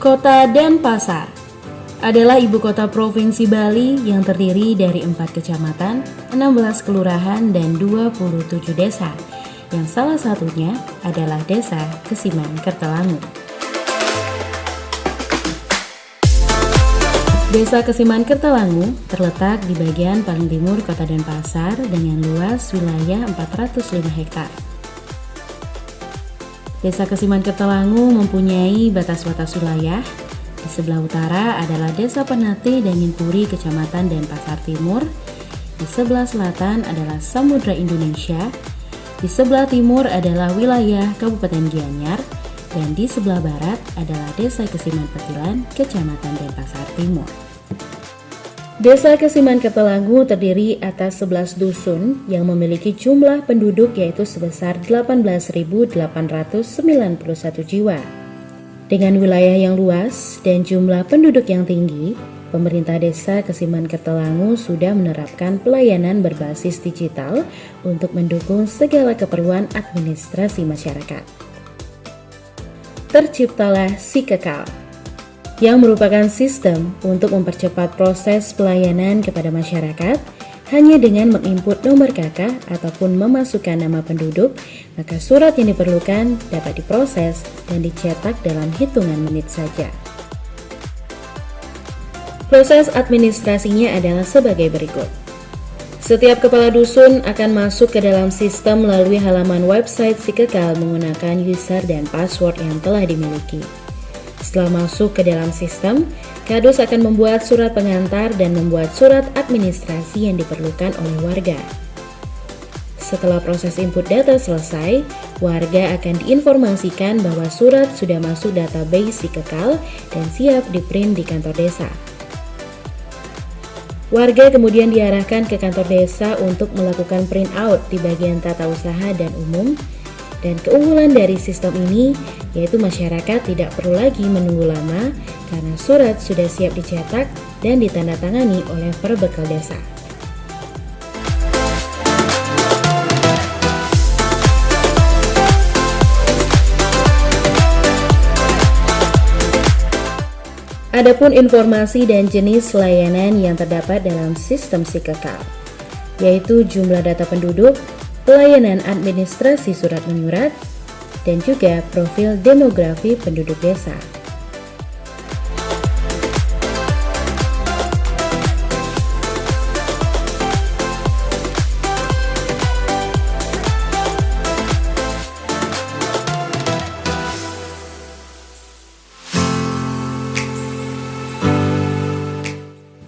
Kota Denpasar adalah ibu kota Provinsi Bali yang terdiri dari 4 kecamatan, 16 kelurahan, dan 27 desa, yang salah satunya adalah Desa Kesiman Kertelangu. Desa Kesiman Kertelangu terletak di bagian paling timur Kota Denpasar dengan luas wilayah 405 hektar. Desa Kesiman Kertelangu mempunyai batas-batas wilayah. Di sebelah utara adalah Desa Penati dan Puri, Kecamatan Denpasar Timur. Di sebelah selatan adalah Samudra Indonesia. Di sebelah timur adalah wilayah Kabupaten Gianyar. Dan di sebelah barat adalah Desa Kesiman Petilan, Kecamatan Denpasar Timur. Desa Kesiman Kertelangu terdiri atas 11 dusun yang memiliki jumlah penduduk yaitu sebesar 18.891 jiwa. Dengan wilayah yang luas dan jumlah penduduk yang tinggi, pemerintah Desa Kesiman Kertelangu sudah menerapkan pelayanan berbasis digital untuk mendukung segala keperluan administrasi masyarakat. Terciptalah SiKekal, yang merupakan sistem untuk mempercepat proses pelayanan kepada masyarakat. Hanya dengan menginput nomor KK ataupun memasukkan nama penduduk, maka surat yang diperlukan dapat diproses dan dicetak dalam hitungan menit saja. Proses administrasinya adalah sebagai berikut. Setiap kepala dusun akan masuk ke dalam sistem melalui halaman website SiKekal menggunakan user dan password yang telah dimiliki. Setelah masuk ke dalam sistem, Kadus akan membuat surat pengantar dan membuat surat administrasi yang diperlukan oleh warga. Setelah proses input data selesai, warga akan diinformasikan bahwa surat sudah masuk database SiKekal dan siap di-print di kantor desa. Warga kemudian diarahkan ke kantor desa untuk melakukan print out di bagian tata usaha dan umum. Dan keunggulan dari sistem ini yaitu masyarakat tidak perlu lagi menunggu lama karena surat sudah siap dicetak dan ditandatangani oleh perbekal desa. Adapun informasi dan jenis layanan yang terdapat dalam sistem SiKekal, yaitu jumlah data penduduk, pelayanan administrasi surat menyurat, dan juga profil demografi penduduk desa.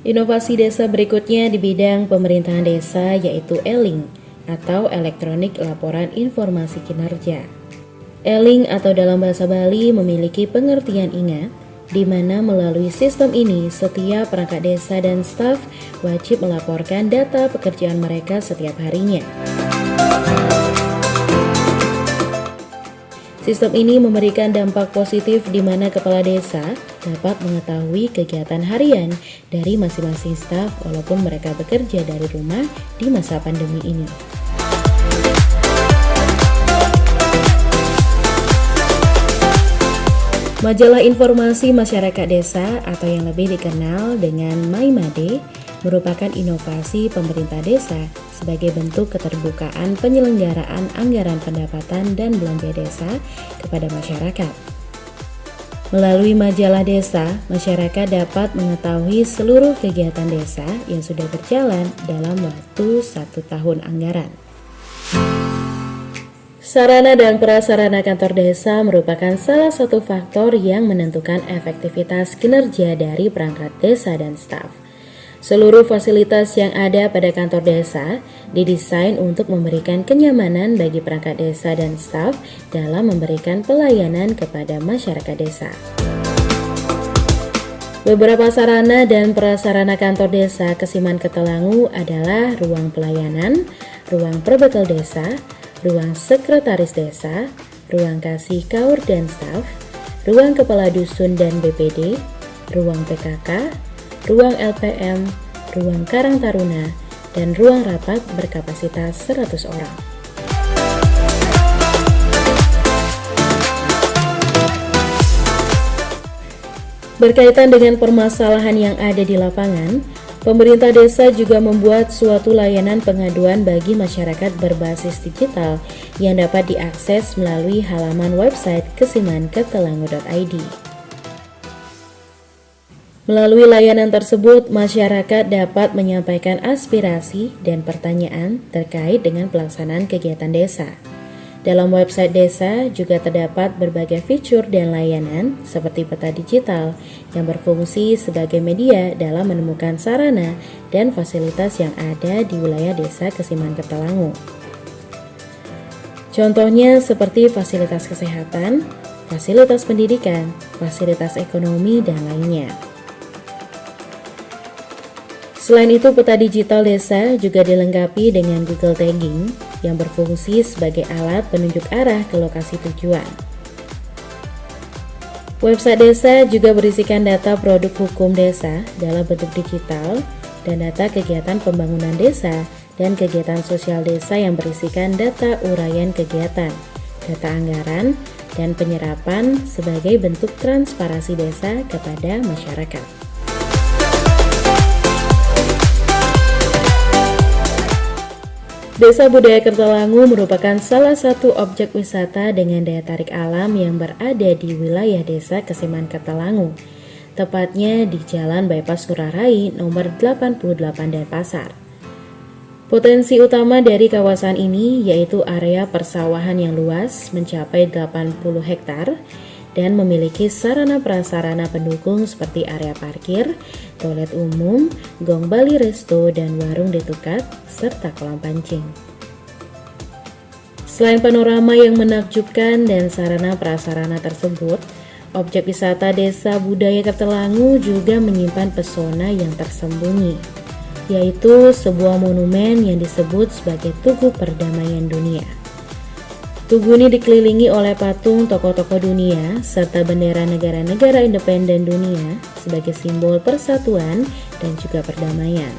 Inovasi desa berikutnya di bidang pemerintahan desa yaitu ELING atau Elektronik Laporan Informasi Kinerja. ELING atau dalam bahasa Bali memiliki pengertian ingat, di mana melalui sistem ini setiap perangkat desa dan staf wajib melaporkan data pekerjaan mereka setiap harinya. Sistem ini memberikan dampak positif di mana kepala desa dapat mengetahui kegiatan harian dari masing-masing staf walaupun mereka bekerja dari rumah di masa pandemi ini. Majalah Informasi Masyarakat Desa atau yang lebih dikenal dengan MyMade merupakan inovasi pemerintah desa sebagai bentuk keterbukaan penyelenggaraan anggaran pendapatan dan belanja desa kepada masyarakat. Melalui majalah desa, masyarakat dapat mengetahui seluruh kegiatan desa yang sudah berjalan dalam waktu 1 tahun anggaran. Sarana dan prasarana kantor desa merupakan salah satu faktor yang menentukan efektivitas kinerja dari perangkat desa dan staf. Seluruh fasilitas yang ada pada kantor desa didesain untuk memberikan kenyamanan bagi perangkat desa dan staf dalam memberikan pelayanan kepada masyarakat desa. Beberapa sarana dan prasarana kantor desa Kesiman Kertelangu adalah ruang pelayanan, ruang perbekal desa, ruang sekretaris desa, ruang kasih kaur dan staf, ruang kepala dusun dan BPD, ruang PKK, ruang LPM, ruang Karang Taruna, dan ruang rapat berkapasitas 100 orang. Berkaitan dengan permasalahan yang ada di lapangan, pemerintah desa juga membuat suatu layanan pengaduan bagi masyarakat berbasis digital yang dapat diakses melalui halaman website kesimanketelangu.id. Melalui layanan tersebut, masyarakat dapat menyampaikan aspirasi dan pertanyaan terkait dengan pelaksanaan kegiatan desa. Dalam website desa juga terdapat berbagai fitur dan layanan seperti peta digital yang berfungsi sebagai media dalam menemukan sarana dan fasilitas yang ada di wilayah desa Kesimanketelangu. Contohnya seperti fasilitas kesehatan, fasilitas pendidikan, fasilitas ekonomi, dan lainnya. Selain itu, peta digital desa juga dilengkapi dengan Google Tagging yang berfungsi sebagai alat penunjuk arah ke lokasi tujuan. Website desa juga berisikan data produk hukum desa dalam bentuk digital dan data kegiatan pembangunan desa dan kegiatan sosial desa yang berisikan data uraian kegiatan, data anggaran, dan penyerapan sebagai bentuk transparansi desa kepada masyarakat. Desa Budaya Kertalangu merupakan salah satu objek wisata dengan daya tarik alam yang berada di wilayah desa Kesimanketelangu, tepatnya di Jalan Bypass Ngurah Rai nomor 88 Denpasar. Potensi utama dari kawasan ini yaitu area persawahan yang luas mencapai 80 hektar dan memiliki sarana prasarana pendukung seperti area parkir, toilet umum, gong Bali Resto, dan warung detukat, serta kolam pancing. Selain panorama yang menakjubkan dan sarana prasarana tersebut, objek wisata Desa Budaya Kertalangu juga menyimpan pesona yang tersembunyi, yaitu sebuah monumen yang disebut sebagai Tugu Perdamaian Dunia. Tugu ini dikelilingi oleh patung tokoh-tokoh dunia serta bendera negara-negara independen dunia sebagai simbol persatuan dan juga perdamaian.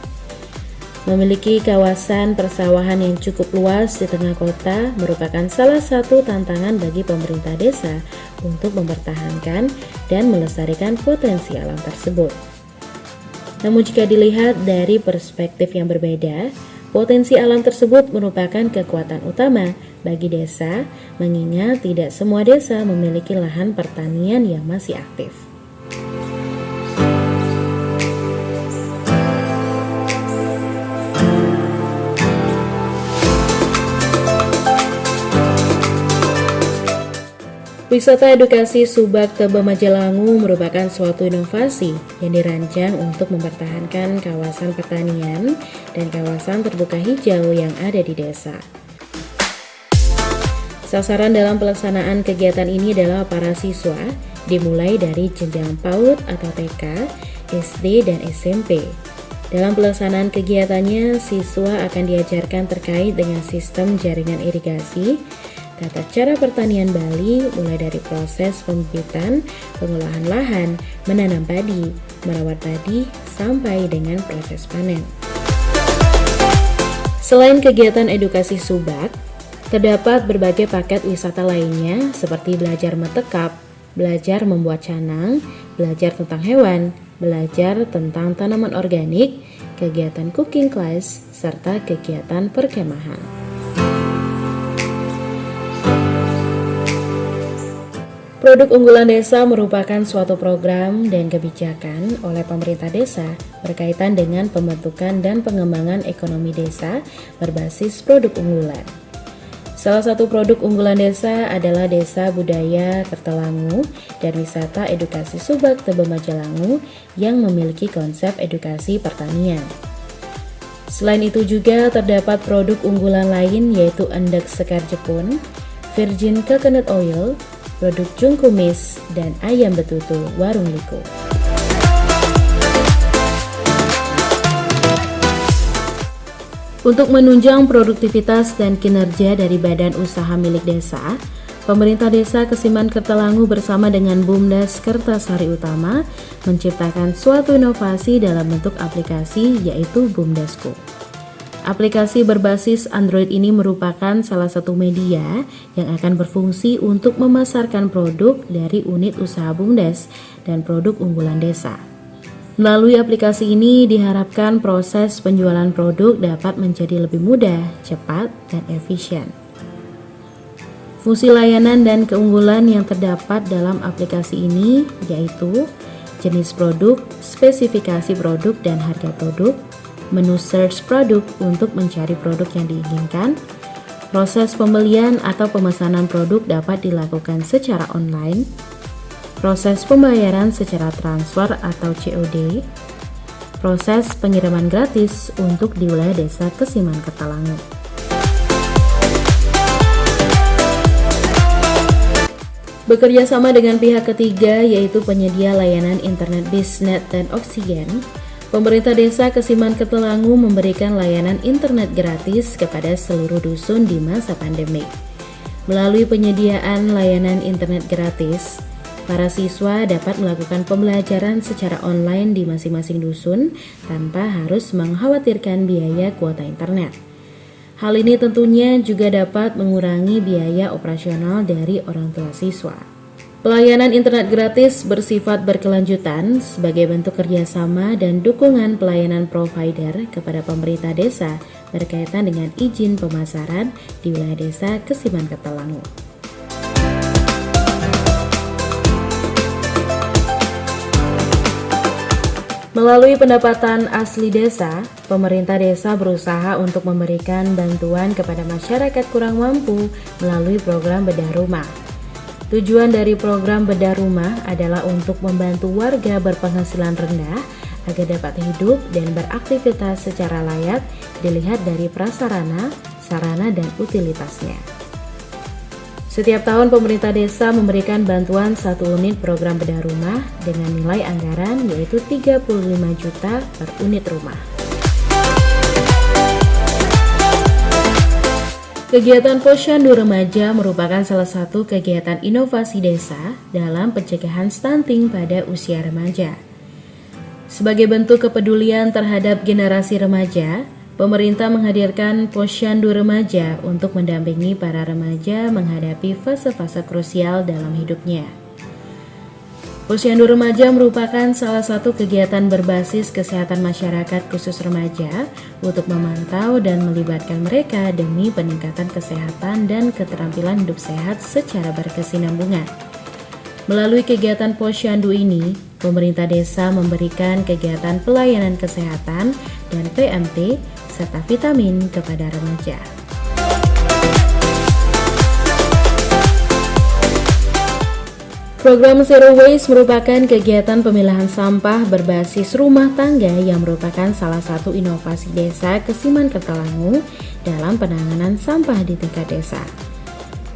Memiliki kawasan persawahan yang cukup luas di tengah kota merupakan salah satu tantangan bagi pemerintah desa untuk mempertahankan dan melestarikan potensi alam tersebut. Namun jika dilihat dari perspektif yang berbeda, potensi alam tersebut merupakan kekuatan utama bagi desa, mengingat tidak semua desa memiliki lahan pertanian yang masih aktif. Wisata edukasi Subak Tebet Majalangu merupakan suatu inovasi yang dirancang untuk mempertahankan kawasan pertanian dan kawasan terbuka hijau yang ada di desa. Sasaran dalam pelaksanaan kegiatan ini adalah para siswa, dimulai dari jenjang PAUD atau TK, SD, dan SMP. Dalam pelaksanaan kegiatannya, siswa akan diajarkan terkait dengan sistem jaringan irigasi, tata cara pertanian Bali mulai dari proses pembibitan, pengolahan lahan, menanam padi, merawat padi, sampai dengan proses panen. Selain kegiatan edukasi Subak, terdapat berbagai paket wisata lainnya seperti belajar metekap, belajar membuat canang, belajar tentang hewan, belajar tentang tanaman organik, kegiatan cooking class, serta kegiatan perkemahan. Produk unggulan desa merupakan suatu program dan kebijakan oleh pemerintah desa berkaitan dengan pembentukan dan pengembangan ekonomi desa berbasis produk unggulan. Salah satu produk unggulan desa adalah Desa Budaya Kertalangu dan Wisata Edukasi Subak Tebet Majalangu yang memiliki konsep edukasi pertanian. Selain itu juga terdapat produk unggulan lain yaitu Endek Sekar Jepun, Virgin Coconut Oil, produk Jungkumis, dan ayam betutu Warung Liko. Untuk menunjang produktivitas dan kinerja dari badan usaha milik desa, pemerintah desa Kesimanketelangu bersama dengan Bumdes Kertasari Utama menciptakan suatu inovasi dalam bentuk aplikasi yaitu Bumdesku. Aplikasi berbasis Android ini merupakan salah satu media yang akan berfungsi untuk memasarkan produk dari unit usaha BUMDes dan produk unggulan desa. Melalui aplikasi ini diharapkan proses penjualan produk dapat menjadi lebih mudah, cepat, dan efisien. Fungsi layanan dan keunggulan yang terdapat dalam aplikasi ini yaitu jenis produk, spesifikasi produk dan harga produk, menu search produk untuk mencari produk yang diinginkan. Proses pembelian atau pemesanan produk dapat dilakukan secara online. Proses pembayaran secara transfer atau COD. Proses pengiriman gratis untuk di wilayah Desa Kesiman Ketalangu. Bekerja sama dengan pihak ketiga yaitu penyedia layanan internet Bisnet dan Oksigen, pemerintah Desa Kesiman Ketalangu memberikan layanan internet gratis kepada seluruh dusun di masa pandemi. Melalui penyediaan layanan internet gratis, para siswa dapat melakukan pembelajaran secara online di masing-masing dusun tanpa harus mengkhawatirkan biaya kuota internet. Hal ini tentunya juga dapat mengurangi biaya operasional dari orang tua siswa. Pelayanan internet gratis bersifat berkelanjutan sebagai bentuk kerjasama dan dukungan pelayanan provider kepada pemerintah desa berkaitan dengan izin pemasaran di wilayah Desa Kesiman Ketalangu. Melalui pendapatan asli desa, pemerintah desa berusaha untuk memberikan bantuan kepada masyarakat kurang mampu melalui program bedah rumah. Tujuan dari program bedah rumah adalah untuk membantu warga berpenghasilan rendah agar dapat hidup dan beraktivitas secara layak dilihat dari prasarana, sarana, dan utilitasnya. Setiap tahun pemerintah desa memberikan bantuan 1 unit program bedah rumah dengan nilai anggaran yaitu 35 juta per unit rumah. Kegiatan Posyandu Remaja merupakan salah satu kegiatan inovasi desa dalam pencegahan stunting pada usia remaja. Sebagai bentuk kepedulian terhadap generasi remaja, pemerintah menghadirkan Posyandu Remaja untuk mendampingi para remaja menghadapi fase-fase krusial dalam hidupnya. Posyandu Remaja merupakan salah satu kegiatan berbasis kesehatan masyarakat khusus remaja untuk memantau dan melibatkan mereka demi peningkatan kesehatan dan keterampilan hidup sehat secara berkesinambungan. Melalui kegiatan Posyandu ini, pemerintah desa memberikan kegiatan pelayanan kesehatan dan PMT serta vitamin kepada remaja. Program Zero Waste merupakan kegiatan pemilahan sampah berbasis rumah tangga yang merupakan salah satu inovasi Desa Kesiman Ketalangu dalam penanganan sampah di tingkat desa.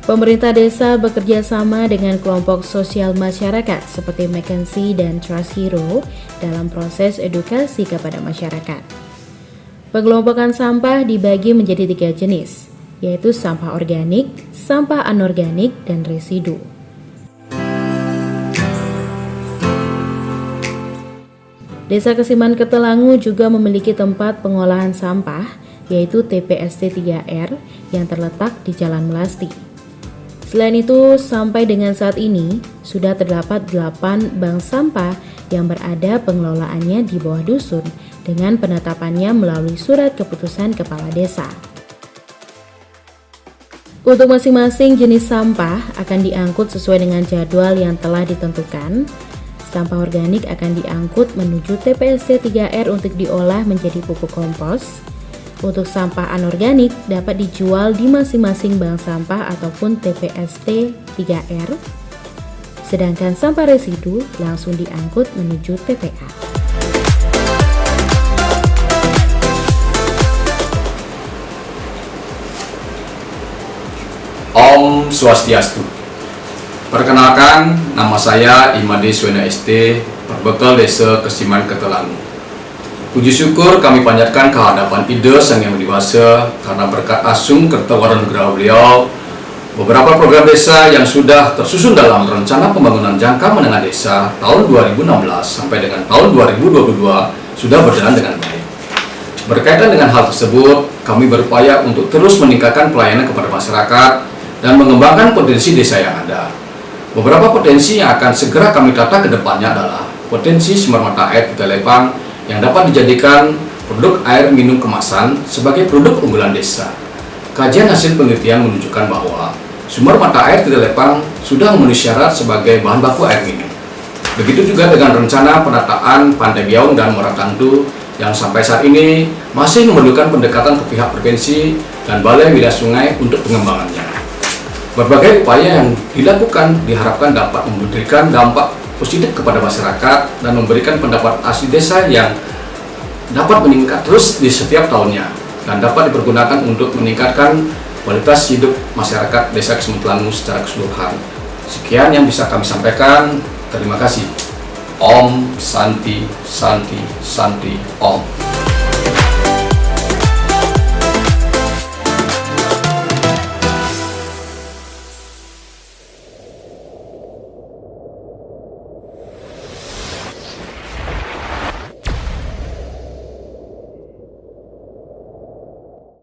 Pemerintah desa bekerja sama dengan kelompok sosial masyarakat seperti McKinsey dan Trust Hero dalam proses edukasi kepada masyarakat. Pengelompokan sampah dibagi menjadi 3 jenis, yaitu sampah organik, sampah anorganik, dan residu. Desa Kesiman Ketalangu juga memiliki tempat pengolahan sampah, yaitu TPST 3R yang terletak di Jalan Melasti. Selain itu, sampai dengan saat ini, sudah terdapat 8 bank sampah yang berada pengelolaannya di bawah dusun dengan penetapannya melalui surat keputusan kepala desa. Untuk masing-masing jenis sampah akan diangkut sesuai dengan jadwal yang telah ditentukan. Sampah organik akan diangkut menuju TPST 3R untuk diolah menjadi pupuk kompos. Untuk sampah anorganik dapat dijual di masing-masing bank sampah ataupun TPST 3R. Sedangkan sampah residu langsung diangkut menuju TPA. Om Swastiastu. Perkenalkan, nama saya Imade Swena ST, berbekal Desa Kesiman Ketalangu. Puji syukur kami panjatkan kehadapan Ida Sang Yang Dewasa karena berkat asung kertawaran negara beliau, beberapa program desa yang sudah tersusun dalam rencana pembangunan jangka menengah desa tahun 2016 sampai dengan tahun 2022 sudah berjalan dengan baik. Berkaitan dengan hal tersebut, kami berupaya untuk terus meningkatkan pelayanan kepada masyarakat dan mengembangkan potensi desa yang ada. Beberapa potensi yang akan segera kami tata ke depannya adalah potensi sumber mata air Tetelepang yang dapat dijadikan produk air minum kemasan sebagai produk unggulan desa. Kajian hasil penelitian menunjukkan bahwa sumber mata air Tetelepang sudah memenuhi syarat sebagai bahan baku air minum. Begitu juga dengan rencana penataan Pantai Biaung dan Muara Tantu yang sampai saat ini masih memerlukan pendekatan ke pihak provinsi dan Balai Wilayah Sungai untuk pengembangannya. Berbagai upaya yang dilakukan diharapkan dapat memberikan dampak positif kepada masyarakat dan memberikan pendapat asli desa yang dapat meningkat terus di setiap tahunnya dan dapat dipergunakan untuk meningkatkan kualitas hidup masyarakat Desa Kesemutelangu secara keseluruhan. Sekian yang bisa kami sampaikan. Terima kasih. Om Santi Santi Santi Om.